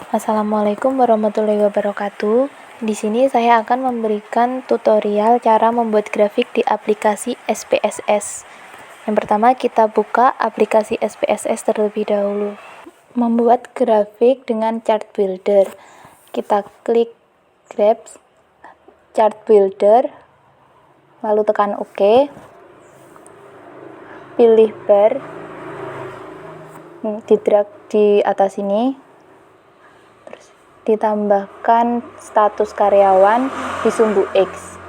Assalamualaikum warahmatullahi wabarakatuh. Di sini saya akan memberikan tutorial cara membuat grafik di aplikasi SPSS. Yang pertama, kita buka aplikasi SPSS terlebih dahulu. Membuat grafik dengan chart builder. Kita klik grab chart builder, lalu tekan OK. Pilih bar, di drag di atas ini. Ditambahkan status karyawan di sumbu X.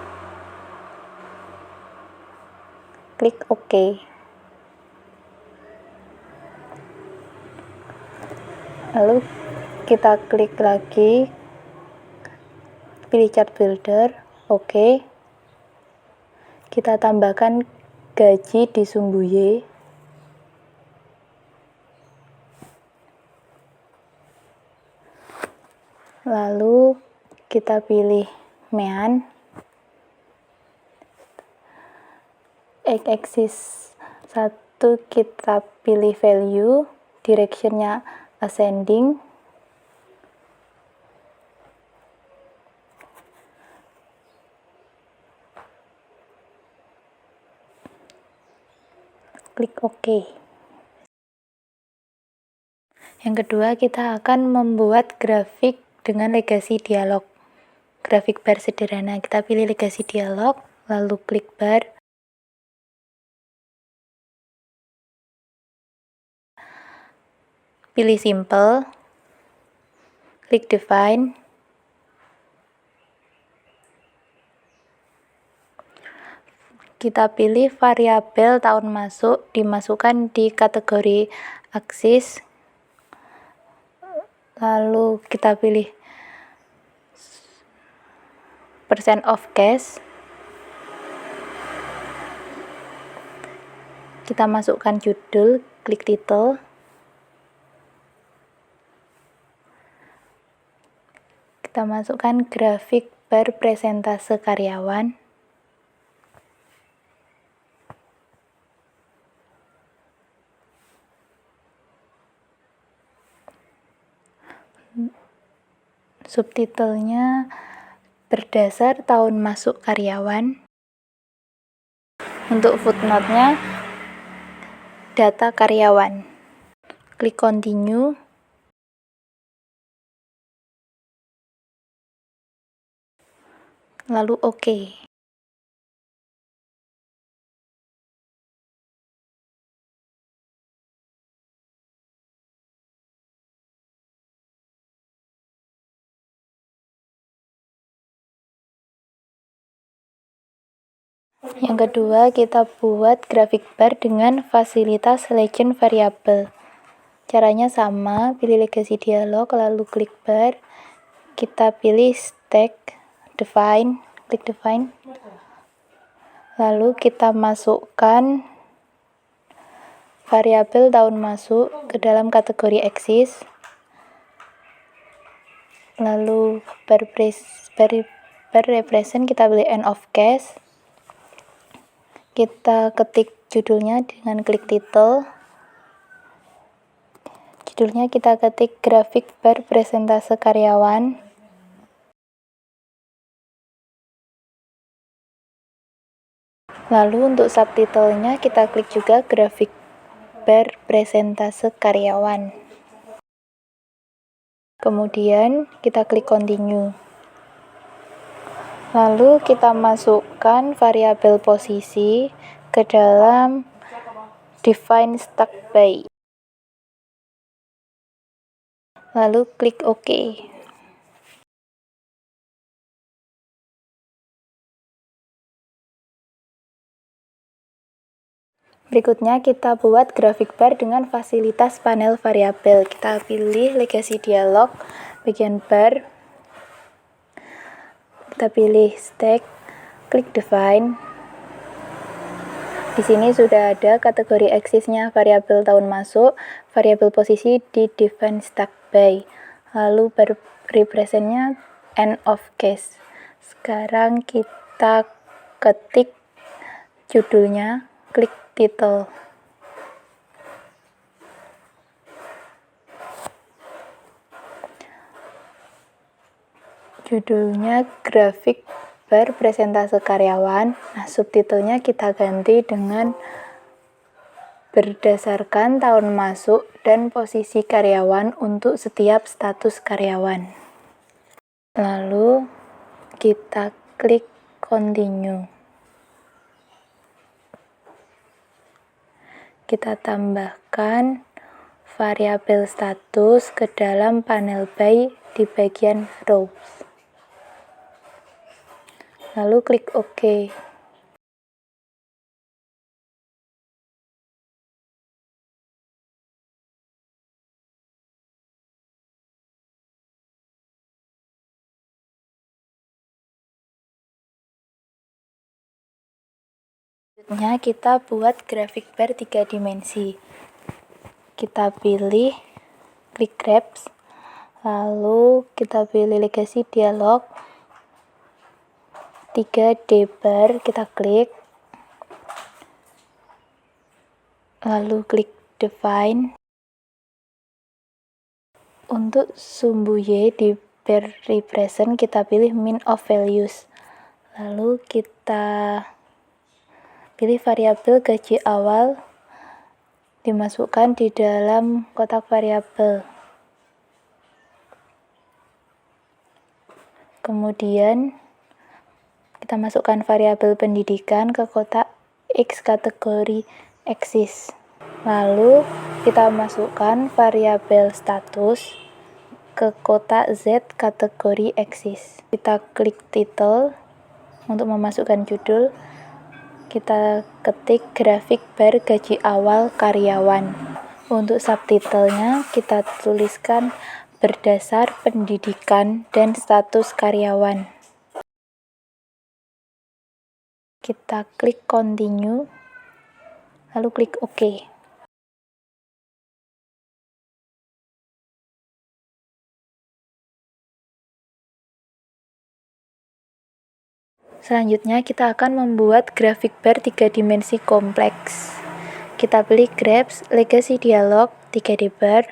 Klik OK. Lalu kita klik lagi, pilih chart builder, OK. Kita tambahkan gaji di sumbu Y. Lalu kita pilih mean, x-axis 1 kita pilih value, directionnya ascending, klik OK. Yang kedua, kita akan membuat grafik dengan legasi dialog. Grafik bar sederhana, kita pilih legasi dialog, lalu klik bar. Pilih simple, klik define. Kita pilih variabel tahun masuk, dimasukkan di kategori aksis. Lalu kita pilih percent of cash. Kita masukkan judul, klik title. Kita masukkan grafik bar presentase karyawan. Subtitlenya berdasar tahun masuk karyawan. Untuk footnote-nya data karyawan. Klik continue. Lalu OK. Yang kedua, kita buat grafik bar dengan fasilitas legend variable. Caranya sama, pilih legasi dialog, lalu klik bar. Kita pilih stack, define, klik define. Lalu kita masukkan variabel tahun masuk ke dalam kategori axis. Lalu bar represent kita pilih end of cash. Kita ketik judulnya dengan klik title. Judulnya kita ketik grafik bar presentase karyawan. Lalu untuk subtitlenya kita klik juga grafik bar presentase karyawan. Kemudian kita klik continue. Lalu kita masukkan variabel posisi ke dalam define stack by. Lalu klik OK. Berikutnya kita buat grafik bar dengan fasilitas panel variabel. Kita pilih legasi dialog, bagian bar. Kita pilih stack, klik define. Di sini sudah ada kategori axisnya variabel tahun masuk, variabel posisi di define stack by. Lalu bar representnya end of cash. Sekarang kita ketik judulnya, klik title. Judulnya grafik bar presentase karyawan. Nah, subtitlenya kita ganti dengan berdasarkan tahun masuk dan posisi karyawan untuk setiap status karyawan. Lalu kita klik continue. Kita tambahkan variabel status ke dalam panel by di bagian rows. Lalu klik OK. Selanjutnya kita buat grafik bar 3 dimensi. Kita pilih klik graph, lalu kita pilih legacy dialog 3D bar, kita klik, lalu klik define. Untuk sumbu Y di bar represent kita pilih mean of values, lalu kita pilih variabel gaji awal dimasukkan di dalam kotak variabel. Kemudian kita masukkan variabel pendidikan ke kotak X kategori eksis. Lalu kita masukkan variabel status ke kotak Z kategori eksis. Kita klik title untuk memasukkan judul. Kita ketik grafik bar gaji awal karyawan. Untuk subtitlenya kita tuliskan berdasar pendidikan dan status karyawan. Kita klik continue, lalu klik OK. Selanjutnya kita akan membuat grafik bar 3 dimensi kompleks. Kita pilih graph, legacy dialog, 3D bar,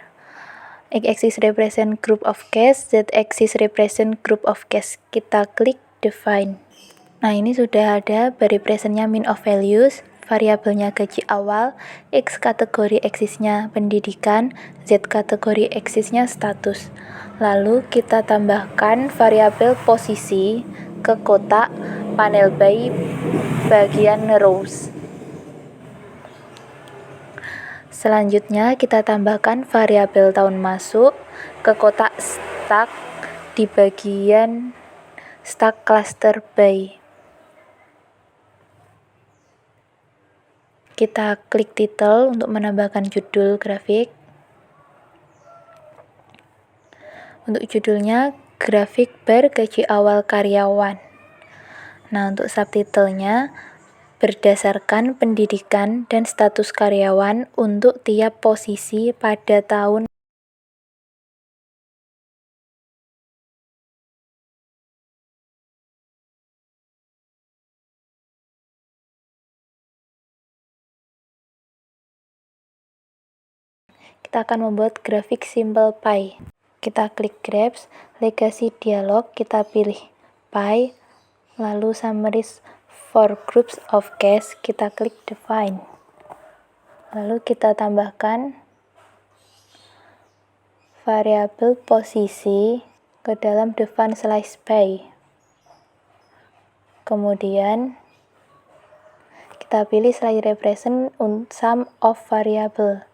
X-axis represent group of case, Z-axis represent group of case. Kita klik define. Nah, ini sudah ada bar representnya mean of values, variabelnya gaji awal, X kategori eksisnya pendidikan, Z kategori eksisnya status. Lalu kita tambahkan variabel posisi ke kotak panel by bagian rows. Selanjutnya kita tambahkan variabel tahun masuk ke kotak stack di bagian stack cluster by. Kita klik title untuk menambahkan judul grafik. Untuk judulnya grafik bar gaji awal karyawan. Nah, untuk subtitlenya berdasarkan pendidikan dan status karyawan untuk tiap posisi pada tahun. Kita akan membuat grafik simple pie. Kita klik graph, legacy dialog, kita pilih pie, lalu summaries for groups of case, kita klik define. Lalu kita tambahkan variabel posisi ke dalam define slice by. Kemudian kita pilih slice represent sum of variable.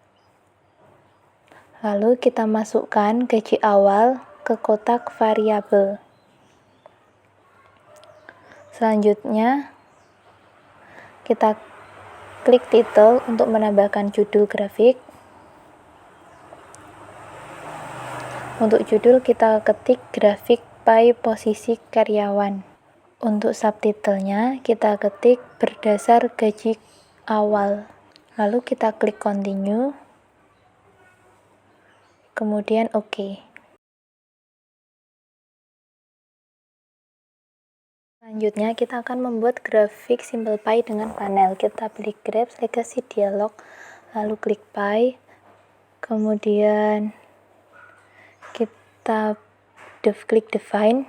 Lalu kita masukkan gaji awal ke kotak variabel. Selanjutnya kita klik title untuk menambahkan judul grafik. Untuk judul kita ketik grafik by posisi karyawan. Untuk subtitlenya kita ketik berdasar gaji awal. Lalu kita klik continue. Kemudian OK. Selanjutnya kita akan membuat grafik simple pie dengan panel. Kita pilih graph, legacy dialog, lalu klik pie. Kemudian kita klik define.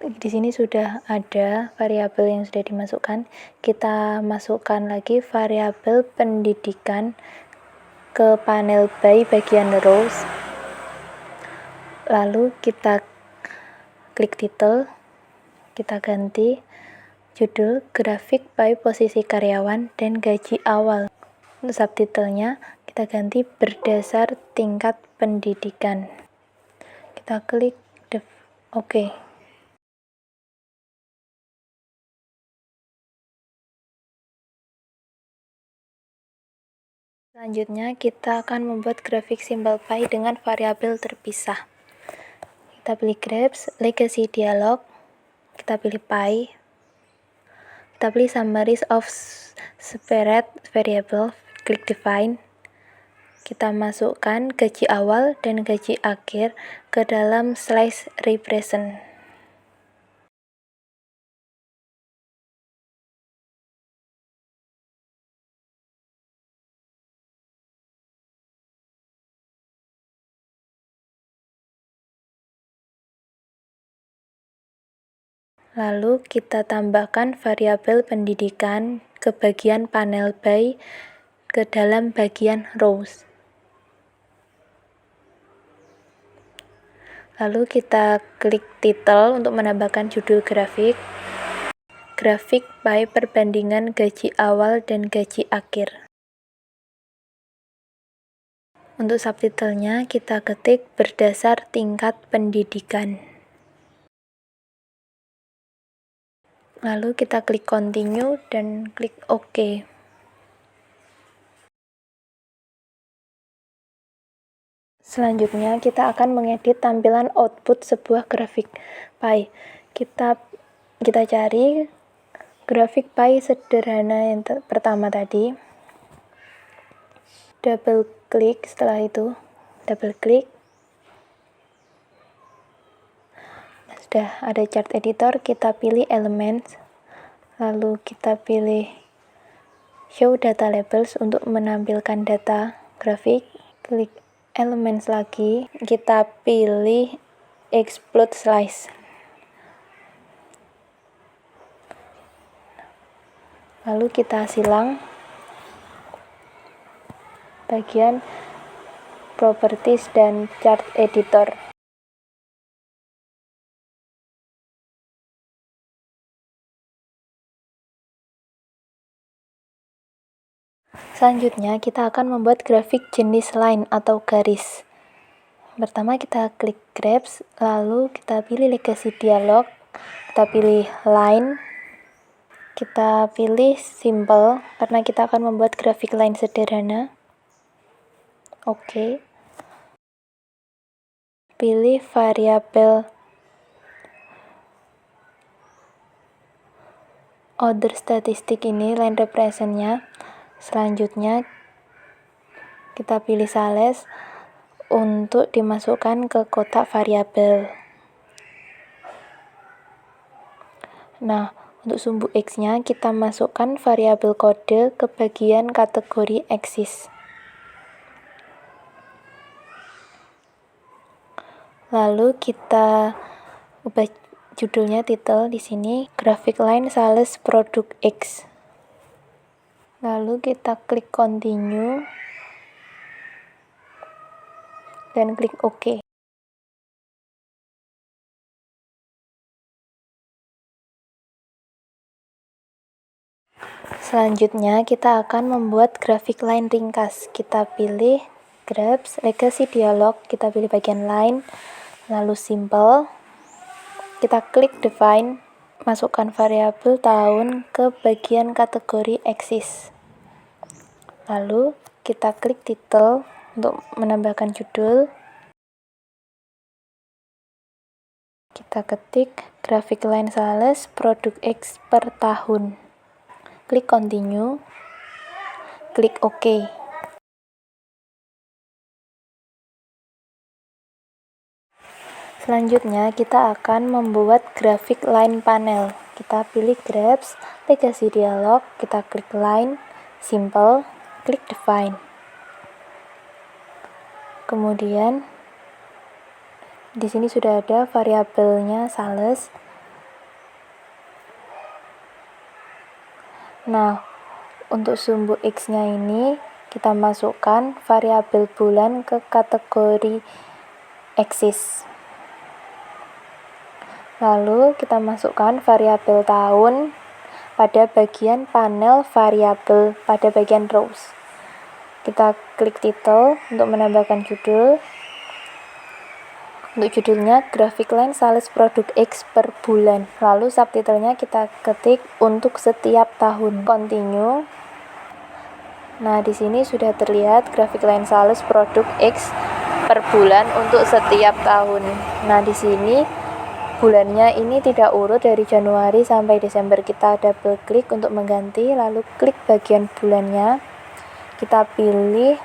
Di sini sudah ada variabel yang sudah dimasukkan. Kita masukkan lagi variabel pendidikan ke panel by bagian rows. Lalu kita klik title, kita ganti judul grafik by posisi karyawan dan gaji awal. Untuk subtitlenya kita ganti berdasar tingkat pendidikan. Kita klik OK. Selanjutnya kita akan membuat grafik simbol pie dengan variabel terpisah. Kita pilih graph, legacy dialog, kita pilih pie, kita pilih summaries of separate variable, klik define, kita masukkan gaji awal dan gaji akhir ke dalam slice represent. Lalu kita tambahkan variabel pendidikan ke bagian panel by ke dalam bagian rows. Lalu kita klik title untuk menambahkan judul grafik. Grafik by perbandingan gaji awal dan gaji akhir. Untuk subtitlenya kita ketik berdasar tingkat pendidikan. Lalu kita klik continue dan klik OK. Selanjutnya kita akan mengedit tampilan output sebuah grafik pie. Kita cari grafik pie sederhana yang pertama tadi. Double klik, setelah itu double klik. Sudah ada chart editor, kita pilih elements, lalu kita pilih show data labels untuk menampilkan data grafik. Klik elements lagi, kita pilih explode slice, lalu kita silang bagian properties dan chart editor. Selanjutnya kita akan membuat grafik jenis line atau garis. Pertama kita klik graph, lalu kita pilih legacy dialog, kita pilih line, kita pilih simple karena kita akan membuat grafik line sederhana. Oke. Pilih variabel order statistik ini, line represent-nya. Selanjutnya kita pilih sales untuk dimasukkan ke kotak variabel. Nah, untuk sumbu X-nya kita masukkan variabel kode ke bagian kategori axis. Lalu kita ubah judulnya title di sini graphic line sales produk X. Lalu kita klik continue dan klik OK. Selanjutnya kita akan membuat grafik line ringkas. Kita pilih graph, legacy dialog, kita pilih bagian line, lalu simple. Kita klik define, masukkan variabel tahun ke bagian kategori axis. Lalu kita klik title untuk menambahkan judul. Kita ketik graphic line sales produk X per tahun. Klik continue, klik OK. Selanjutnya kita akan membuat grafik line panel. Kita pilih graphs, legacy dialog, kita klik line, simple, klik define. Kemudian di sini sudah ada variabelnya sales. Nah, untuk sumbu X-nya ini kita masukkan variabel bulan ke kategori axis. Lalu kita masukkan variabel tahun pada bagian panel variabel pada bagian rows. Kita klik title untuk menambahkan judul. Untuk judulnya Graphic Line Sales Produk X per bulan. Lalu subtitlenya kita ketik untuk setiap tahun. Continue. Nah, di sini sudah terlihat Graphic Line Sales Produk X per bulan untuk setiap tahun. Nah, di sini bulannya ini tidak urut dari Januari sampai Desember. Kita double klik untuk mengganti, lalu klik bagian bulannya. Kita pilih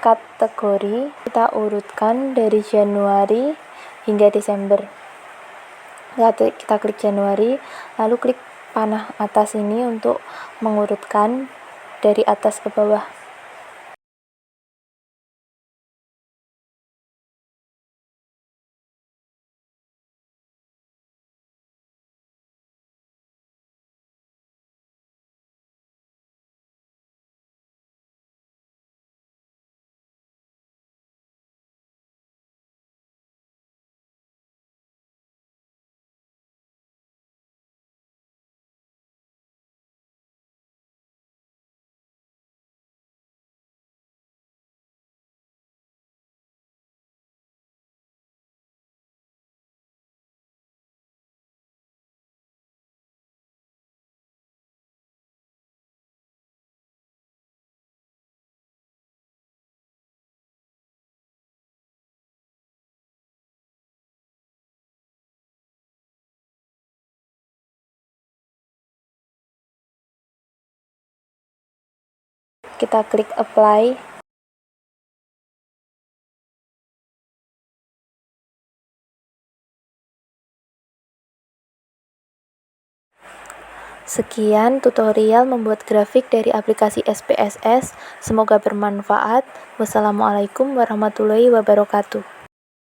kategori, kita urutkan dari Januari hingga Desember. Kita klik Januari, lalu klik panah atas ini untuk mengurutkan dari atas ke bawah. Kita klik apply. Sekian tutorial membuat grafik dari aplikasi SPSS. Semoga bermanfaat. Wassalamualaikum warahmatullahi wabarakatuh.